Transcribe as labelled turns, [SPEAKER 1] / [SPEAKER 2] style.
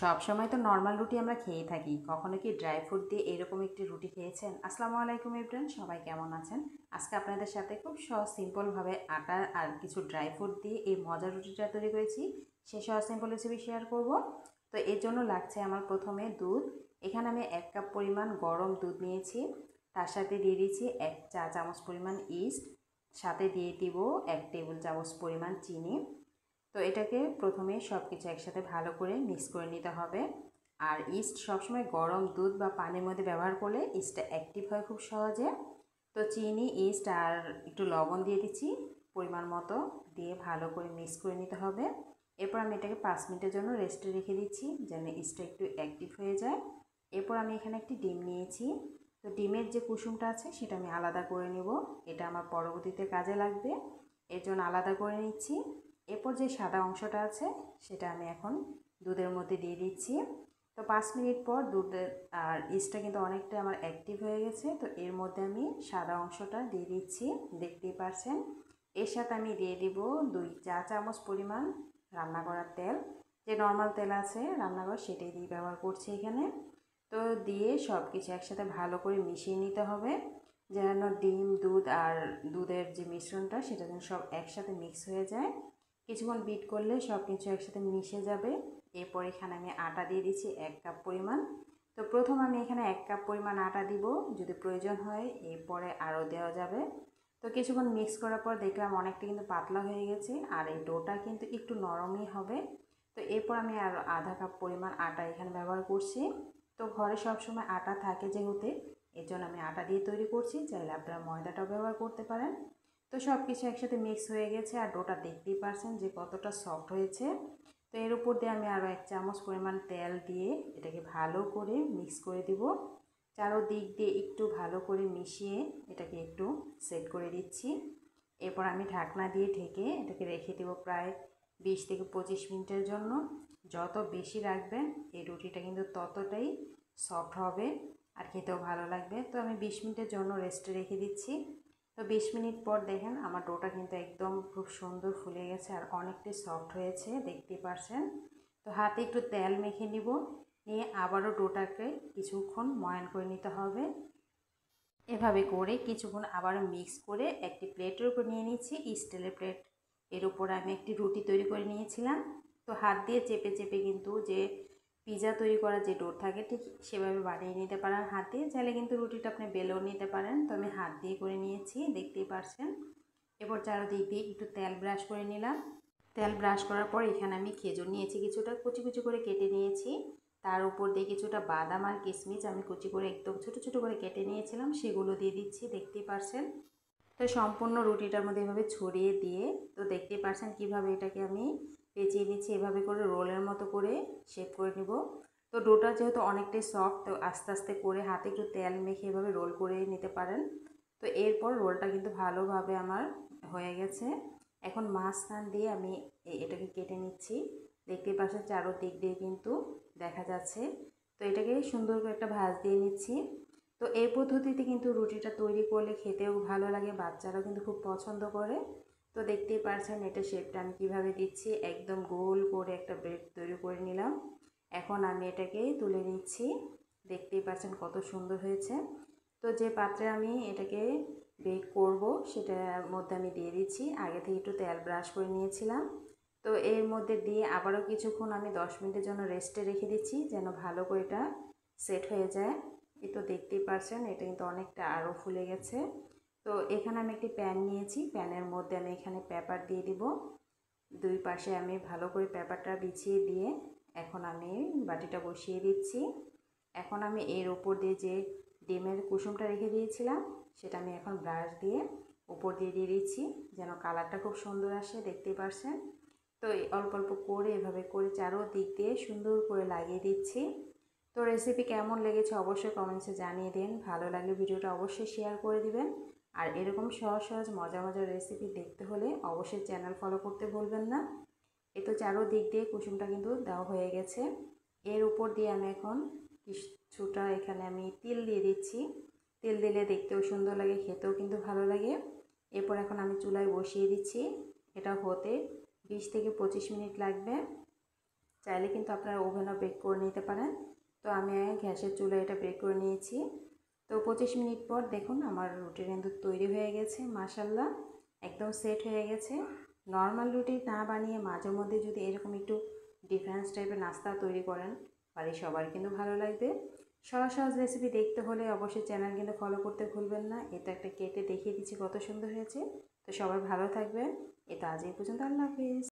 [SPEAKER 1] সব সময় তো নর্মাল রুটি আমরা খেয়েই থাকি। কখনো কি ড্রাই ফ্রুট দিয়ে এরকম একটি রুটি খেয়েছেন? আসসালামু আলাইকুম এভরিওয়ান, সবাই কেমন আছেন? আজকে আপনাদের সাথে খুব সহজ সিম্পলভাবে আটা আর কিছু ড্রাই ফ্রুট দিয়ে এই মজার রুটিটা তৈরি করেছি। সেই সহজ সিম্পল রেসিপি শেয়ার করব। তো এর জন্য লাগছে আমার প্রথমে দুধ। এখানে আমি 1 কাপ পরিমাণ গরম দুধ নিয়েছি। তার সাথে দিয়ে দিচ্ছি 1 চা চামচ পরিমাণ ইস্ট, সাথে দিয়ে দিব 1 টেবিল চামচ পরিমাণ চিনি। তো এটাকে প্রথমে সব কিছু একসাথে ভালো করে মিক্স করে নিতে হবে। আর ইস্ট সবসময় গরম দুধ বা পানির মধ্যে ব্যবহার করলে ইস্টটা অ্যাক্টিভ হয় খুব সহজে। তো চিনি, ইস্ট আর একটু লবণ দিয়ে দিচ্ছি পরিমাণ মতো, দিয়ে ভালো করে মিক্স করে নিতে হবে। এরপর আমি এটাকে 5 মিনিটের জন্য রেস্টে রেখে দিচ্ছি যেন ইস্টটা একটু অ্যাক্টিভ হয়ে যায়। এরপর আমি এখানে একটি ডিম নিয়েছি। তো ডিমের যে কুসুমটা আছে সেটা আমি আলাদা করে নেব, এটা আমার পরবর্তীতে কাজে লাগবে, এর জন্য আলাদা করে নিচ্ছি। এরপর যে সাদা অংশটা আছে সেটা আমি এখন দুধের মধ্যে দিয়ে দিচ্ছি। তো 5 মিনিট পর দুধের আর ইস্টটা কিন্তু অনেকটা আমার অ্যাক্টিভ হয়ে গেছে। তো এর মধ্যে আমি সাদা অংশটা দিয়ে দিচ্ছি, দেখতেই পাচ্ছেন। এর সাথে আমি দিয়ে দিব 2 চা চামচ পরিমাণ রান্না করার তেল। যে নর্মাল তেল আছে রান্নাঘর সেটাই দিয়ে ব্যবহার করছি এখানে। তো দিয়ে সব কিছু একসাথে ভালো করে মিশিয়ে নিতে হবে যেন ডিম, দুধ আর দুধের যে মিশ্রণটা সেটা যেন সব একসাথে মিক্স হয়ে যায়। কিছুক্ষণ বিট করলে সব কিছু একসাথে মিশে যাবে। এরপর এখানে আমি আটা দিয়ে দিচ্ছি 1 কাপ পরিমাণ। তো প্রথম আমি এখানে 1 কাপ পরিমাণ আটা দিব, যদি প্রয়োজন হয় এরপরে আরও দেওয়া যাবে। তো কিছুক্ষণ মিক্স করার পর দেখলাম অনেকটা কিন্তু পাতলা হয়ে গেছে আর এই ডোটা কিন্তু একটু নরমই হবে। তো এরপর আমি আরও আধা কাপ পরিমাণ আটা এখানে ব্যবহার করছি। তো ঘরে সবসময় আটা থাকে যেহেতু, এর জন্য আমি আটা দিয়ে তৈরি করছি, চাইলে আপনারা ময়দাটাও ব্যবহার করতে পারেন। তো সব কিছু একসাথে মিক্স হয়ে গেছে আর ডোটা দেখতেই পারছেন যে কতটা সফট হয়েছে। তো এর উপর দিয়ে আমি আরও 1 চামচ পরিমাণ তেল দিয়ে এটাকে ভালো করে মিক্স করে দিব। চারোদিক দিয়ে একটু ভালো করে মিশিয়ে এটাকে একটু সেট করে দিচ্ছি। এরপর আমি ঢাকনা দিয়ে ঢেকে এটাকে রেখে দেবো প্রায় 20 থেকে 25 মিনিটের জন্য। যত বেশি রাখবেন এই রুটিটা কিন্তু ততটাই সফট হবে আর খেতেও ভালো লাগবে। তো আমি 20 মিনিটের জন্য রেস্টে রেখে দিচ্ছি। তো 20 মিনিট পর দেখেন আমার ডোটা কিন্তু একদম খুব সুন্দর ফুলে গেছে আর অনেকটাই সফট হয়েছে, দেখতেই পারছেন। তো হাতে একটু তেল মেখে নিব, নিয়ে আবারও ডোটাকে কিছুক্ষণ ময়ান করে নিতে হবে। এভাবে করে কিছুক্ষণ আবারও মিক্স করে একটি প্লেটের উপর নিয়ে নিচ্ছি, স্টিলের প্লেট। এর উপর আমি একটি রুটি তৈরি করে নিয়েছিলাম। তো হাত দিয়ে চেপে চেপে কিন্তু যে পিৎজা তৈরি করা যে ডো থাকে ঠিক সেভাবে বানিয়ে নিতে পারেন হাতে, চাইলে কিন্তু রুটিটা আপনি বেলেও নিতে পারেন। তো আমি হাত দিয়ে করে নিয়েছি, দেখতেই পারছেন। এরপর চারদিক দিয়ে একটু তেল ব্রাশ করে নিলাম। তেল ব্রাশ করার পর এখানে আমি খেজুর নিয়েছি, কিছুটা কুচি কুচি করে কেটে নিয়েছি। তার উপর দিয়ে কিছুটা বাদাম আর কিশমিশ আমি কুচি করে একদম ছোটো ছোটো করে কেটে নিয়েছিলাম, সেগুলো দিয়ে দিচ্ছি, দেখতেই পারছেন। তো সম্পূর্ণ রুটিটার মধ্যে এভাবে ছড়িয়ে দিয়ে, তো দেখতেই পারছেন কীভাবে এটাকে আমি পেঁচিয়ে নিচ্ছি, এভাবে করে রোলের মতো করে শেপ করে নিব। তো ডোটা যেহেতু অনেকটাই সফট, তো আস্তে আস্তে করে হাতে একটু তেল মেখে এভাবে রোল করে নিতে পারেন। তো এরপর রোলটা কিন্তু ভালোভাবে আমার হয়ে গেছে। এখন মাঝখান দিয়ে আমি এটাকে কেটে নিচ্ছি, দেখতেই পাচ্ছেন চারোদিক দিয়ে কিন্তু দেখা যাচ্ছে। তো এটাকে সুন্দর করে একটা ভাঁজ দিয়ে নিচ্ছি। তো এই পদ্ধতিতে কিন্তু রুটিটা তৈরি করলে খেতেও ভালো লাগে, বাচ্চারাও কিন্তু খুব পছন্দ করে। তো দেখতেই পারছেন এটা শেপটা আমি কীভাবে দিচ্ছি, একদম গোল করে একটা ব্রেড তৈরি করে নিলাম। এখন আমি এটাকে তুলে নিচ্ছি, দেখতেই পাচ্ছেন কত সুন্দর হয়েছে। তো যে পাত্রে আমি এটাকে বেক করব সেটার মধ্যে আমি দিয়ে দিচ্ছি, আগে থেকে একটু তেল ব্রাশ করে নিয়েছিলাম। তো এর মধ্যে দিয়ে আবারও কিছুক্ষণ আমি 10 মিনিটের জন্য রেস্টে রেখে দিচ্ছি যেন ভালো করে এটা সেট হয়ে যায়। এই তো দেখতেই পারছেন এটা কিন্তু অনেকটা আরও ফুলে গেছে। তো এখানে আমি একটি প্যান নিয়েছি, প্যানের মধ্যে আমি এখানে পেপার দিয়ে দিব। দুই পাশে আমি ভালো করে পেপারটা বিছিয়ে দিয়ে এখন আমি বাটিটা বসিয়ে দিচ্ছি। এখন আমি এর উপর দিয়ে যে ডিমের কুসুমটা রেখে দিয়েছিলাম সেটা আমি এখন ব্রাশ দিয়ে উপর দিয়ে দিয়ে দিচ্ছি যেন কালারটা খুব সুন্দর আসে, দেখতেই পারছেন। তো অল্প অল্প করে এভাবে করে চারোদিক দিয়ে সুন্দর করে লাগিয়ে দিচ্ছি। তো রেসিপি কেমন লেগেছে অবশ্যই কমেন্টসে জানিয়ে দিন, ভালো লাগলে ভিডিওটা অবশ্যই শেয়ার করে দিবেন। আর এরকম সহজ সহজ মজার মজার রেসিপি দেখতে হলে অবশ্যই চ্যানেল ফলো করতে ভুলবেন না। এই তো চারোদিক দিয়ে কুসুমটা কিন্তু দেওয়া হয়ে গেছে। এর উপর দিয়ে আমি এখন কিছুটা এখানে আমি তিল দিয়ে দিচ্ছি, তিল দিলে দেখতেও সুন্দর লাগে, খেতেও কিন্তু ভালো লাগে। এরপর এখন আমি চুলায় বসিয়ে দিচ্ছি, এটা হতে 20 থেকে 25 মিনিট লাগবে। চাইলে কিন্তু আপনারা ওভেনও বেক করে নিতে পারেন। তো আমি গ্যাসের চুলায় এটা বেক করে নিয়েছি। তো 25 মিনিট পর দেখুন আমার রুটি কিন্তু তৈরি হয়ে গেছে, মাশাআল্লাহ একদম সেট হয়ে গেছে। নর্মাল রুটি না বানিয়ে মাঝে মধ্যে যদি এরকম একটু ডিফারেন্স টাইপের নাস্তা তৈরি করেন, বাড়ির সবার কিন্তু ভালো লাগবে। সহজ সহজ রেসিপি দেখতে হলে অবশ্যই চ্যানেল কিন্তু ফলো করতে ভুলবেন না। এটা একটা কেটে দেখিয়ে দিচ্ছি কত সুন্দর হয়েছে। তো সবাই ভালো থাকবেন। এটা আজ এই পর্যন্ত, আল্লাহ হাফিজ।